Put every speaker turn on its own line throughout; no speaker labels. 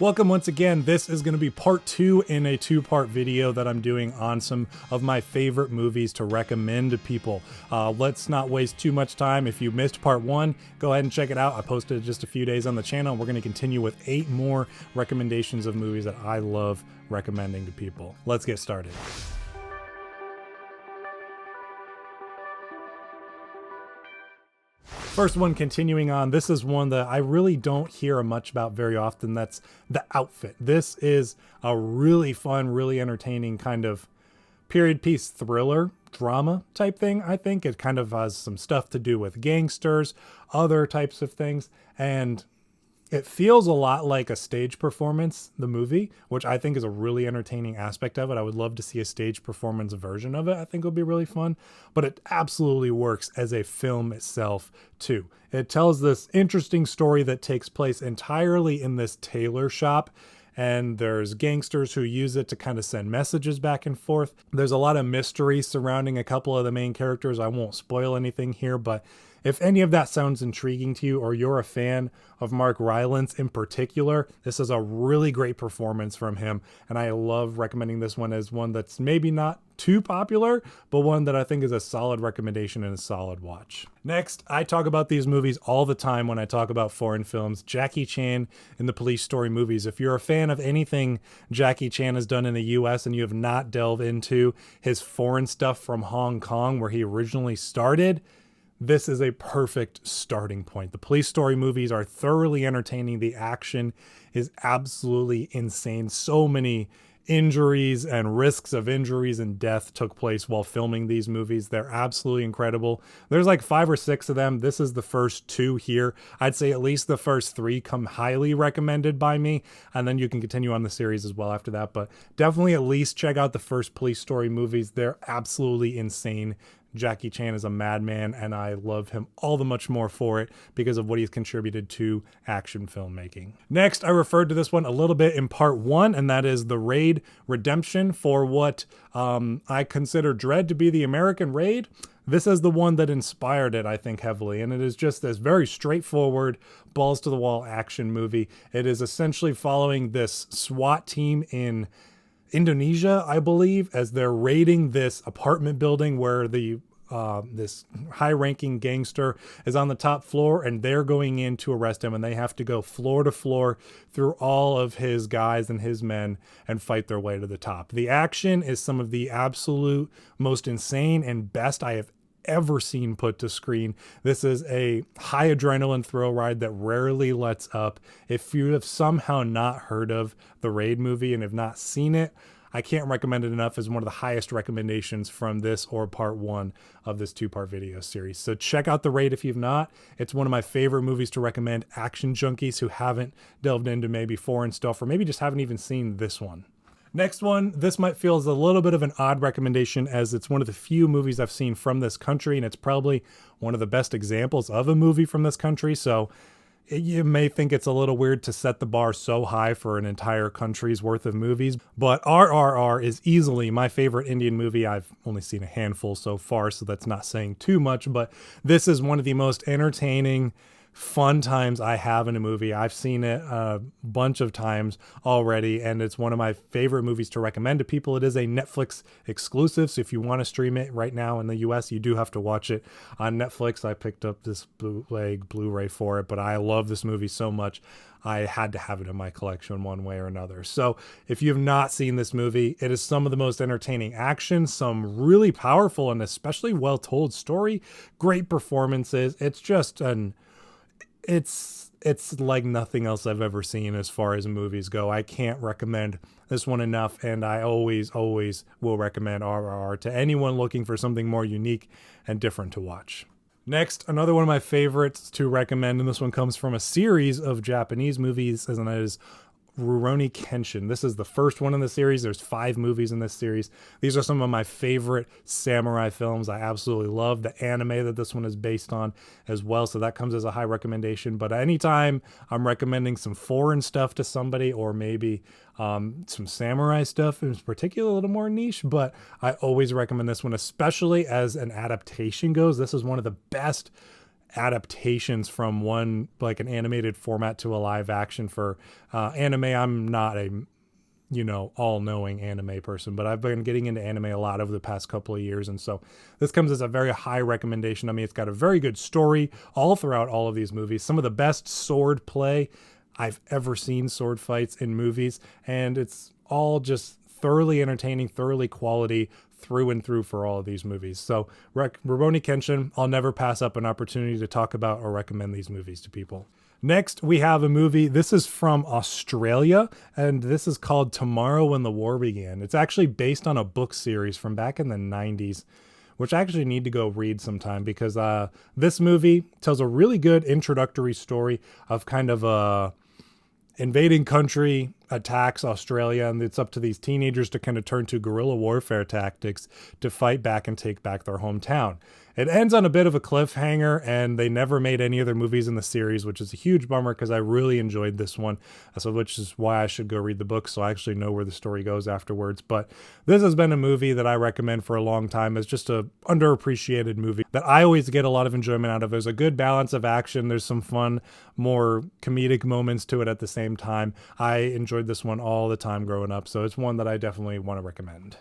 Welcome once again. This is going to be part 2 in a 2-part video that I'm doing on some of my favorite movies to recommend to people. Let's not waste too much time. If you missed part 1, go ahead and check it out. I posted it just a few days on the channel. We're going to continue with 8 more recommendations of movies that I love recommending to people. Let's get started. First one, continuing on, this is one that I really don't hear much about very often. That's The Outfit. This is a really fun, really entertaining kind of period piece thriller drama type thing. I think it kind of has some stuff to do with gangsters, other types of things, and it feels a lot like a stage performance, the movie, which I think is a really entertaining aspect of it. I would love to see a stage performance version of it. I think it would be really fun, but it absolutely works as a film itself too. It tells this interesting story that takes place entirely in this tailor shop, and there's gangsters who use it to kind of send messages back and forth. There's a lot of mystery surrounding a couple of the main characters. I won't spoil anything here, but if any of that sounds intriguing to you, or you're a fan of Mark Rylance in particular, this is a really great performance from him, and I love recommending this one as one that's maybe not too popular, but one that I think is a solid recommendation and a solid watch. Next, I talk about these movies all the time when I talk about foreign films. Jackie Chan in the Police Story movies. If you're a fan of anything Jackie Chan has done in the US and you have not delved into his foreign stuff from Hong Kong, where he originally started, this is a perfect starting point. The Police Story movies are thoroughly entertaining. The action is absolutely insane. So many injuries and risks of injuries and death took place while filming these movies. They're absolutely incredible. There's like 5 or 6 of them. This is the first 2 here. I'd say at least the first 3 come highly recommended by me, and then you can continue on the series as well after that. But definitely at least check out the first Police Story movies. They're absolutely insane. Jackie Chan is a madman, and I love him all the much more for it because of what he's contributed to action filmmaking. Next, I referred to this one a little bit in part 1, and that is The Raid Redemption, for what I consider Dredd to be the American Raid. This is the one that inspired it, I think, heavily, and it is just this very straightforward, balls-to-the-wall action movie. It is essentially following this SWAT team in Indonesia, I believe, as they're raiding this apartment building where this high-ranking gangster is on the top floor, and they're going in to arrest him, and they have to go floor to floor through all of his guys and his men and fight their way to the top. The action is some of the absolute most insane and best I have ever seen put to screen. This is a high adrenaline thrill ride that rarely lets up. If you have somehow not heard of the Raid movie and have not seen it, I can't recommend it enough as one of the highest recommendations from this or part 1 of this 2-part video series. So check out The Raid if you've not. It's one of my favorite movies to recommend action junkies who haven't delved into maybe foreign stuff, or maybe just haven't even seen this one. Next one, this might feel as a little bit of an odd recommendation, as it's one of the few movies I've seen from this country, and it's probably one of the best examples of a movie from this country. So you may think it's a little weird to set the bar so high for an entire country's worth of movies, but RRR is easily my favorite Indian movie. I've only seen a handful so far, so that's not saying too much, but this is one of the most entertaining, fun times I have in a movie. I've seen it a bunch of times already, and it's one of my favorite movies to recommend to people. It is a Netflix exclusive, so if you want to stream it right now in the US, you do have to watch it on Netflix. I picked up this bootleg Blu-ray for it, but I love this movie so much I had to have it in my collection one way or another. So if you have not seen this movie, it is some of the most entertaining action, some really powerful and especially well-told story, great performances. It's just it's like nothing else I've ever seen as far as movies go. I can't recommend this one enough, and I always will recommend RRR to anyone looking for something more unique and different to watch. Next, another one of my favorites to recommend, and this one comes from a series of Japanese movies, and that is Rurouni Kenshin. This is the first one in the series. There's 5 movies in this series. These are some of my favorite samurai films. I absolutely love the anime that this one is based on as well, so that comes as a high recommendation. But anytime I'm recommending some foreign stuff to somebody, or maybe some samurai stuff in particular, a little more niche, but I always recommend this one, especially as an adaptation goes. This is one of the best adaptations from one, like an animated format to a live action for anime. I'm not a all-knowing anime person, but I've been getting into anime a lot over the past couple of years, and so this comes as a very high recommendation. I mean, it's got a very good story all throughout all of these movies, some of the best sword play I've ever seen, sword fights in movies, and it's all just thoroughly entertaining, thoroughly quality through and through for all of these movies. So Rurouni Kenshin, I'll never pass up an opportunity to talk about or recommend these movies to people. Next, we have a movie. This is from Australia, and this is called Tomorrow When the War Began. It's actually based on a book series from back in the 90s, which I actually need to go read sometime, because this movie tells a really good introductory story of kind of a invading country attacks Australia, and it's up to these teenagers to kind of turn to guerrilla warfare tactics to fight back and take back their hometown. It ends on a bit of a cliffhanger, and they never made any other movies in the series, which is a huge bummer because I really enjoyed this one. So, which is why I should go read the book so I actually know where the story goes afterwards. But this has been a movie that I recommend for a long time as just a underappreciated movie that I always get a lot of enjoyment out of. There's a good balance of action. There's some fun, more comedic moments to it at the same time. I enjoyed this one all the time growing up, so it's one that I definitely want to recommend.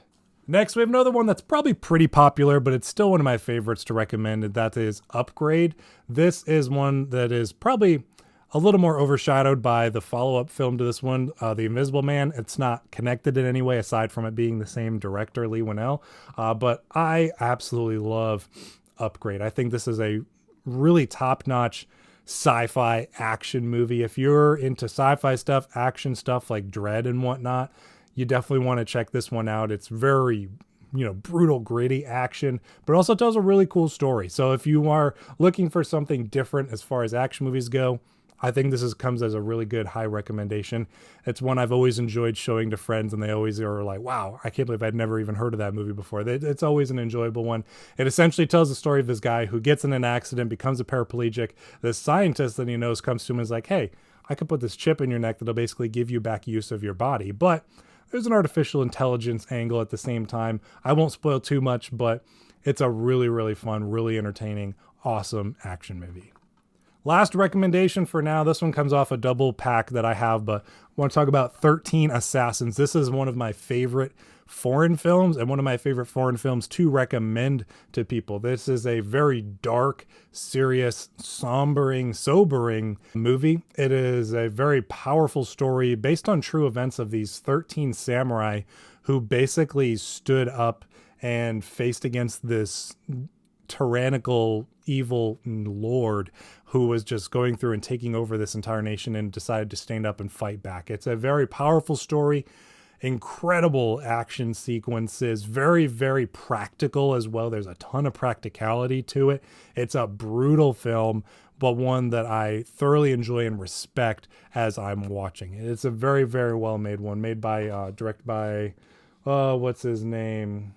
Next, we have another one that's probably pretty popular, but it's still one of my favorites to recommend, and that is Upgrade. This is one that is probably a little more overshadowed by the follow-up film to this one, The Invisible Man. It's not connected in any way aside from it being the same director, Leigh Whannell, but I absolutely love Upgrade. I think this is a really top-notch sci-fi action movie. If you're into sci-fi stuff, action stuff like Dread and whatnot, you definitely want to check this one out. It's very, brutal, gritty action, but also tells a really cool story. So if you are looking for something different as far as action movies go, I think this comes as a really good high recommendation. It's one I've always enjoyed showing to friends, and they always are like, wow, I can't believe I'd never even heard of that movie before. It's always an enjoyable one. It essentially tells the story of this guy who gets in an accident, becomes a paraplegic. This scientist that he knows comes to him and is like, hey, I could put this chip in your neck that'll basically give you back use of your body. But there's an artificial intelligence angle at the same time. I won't spoil too much, but it's a really, really fun, really entertaining, awesome action movie. Last recommendation for now. This one comes off a double pack that I have, but I want to talk about 13 Assassins. This is one of my favorite foreign films and one of my favorite foreign films to recommend to people. This is a very dark, serious, sobering movie. It is a very powerful story based on true events of these 13 samurai who basically stood up and faced against this tyrannical, evil lord who was just going through and taking over this entire nation and decided to stand up and fight back. It's a very powerful story, incredible action sequences, very, very practical as well. There's a ton of practicality to it. It's a brutal film, but one that I thoroughly enjoy and respect as I'm watching it. It's a very, very well made one, directed by, what's his name?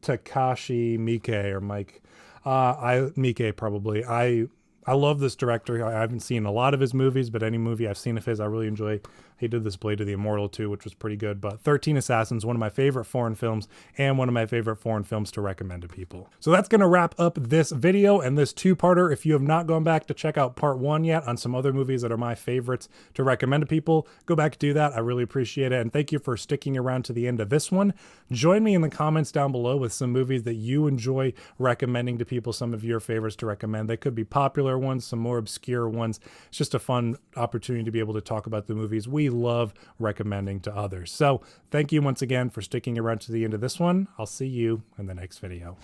Takashi Miike or Mike. Miike probably. I love this director. I haven't seen a lot of his movies, but any movie I've seen of his, I really enjoy. He did this Blade of the Immortal too, which was pretty good. But 13 Assassins, one of my favorite foreign films and one of my favorite foreign films to recommend to people. So that's going to wrap up this video and this two-parter. If you have not gone back to check out part one yet on some other movies that are my favorites to recommend to people, go back and do that. I really appreciate it. And thank you for sticking around to the end of this one. Join me in the comments down below with some movies that you enjoy recommending to people, some of your favorites to recommend. They could be popular ones, some more obscure ones. It's just a fun opportunity to be able to talk about the movies we love recommending to others. So thank you once again for sticking around to the end of this one. I'll see you in the next video.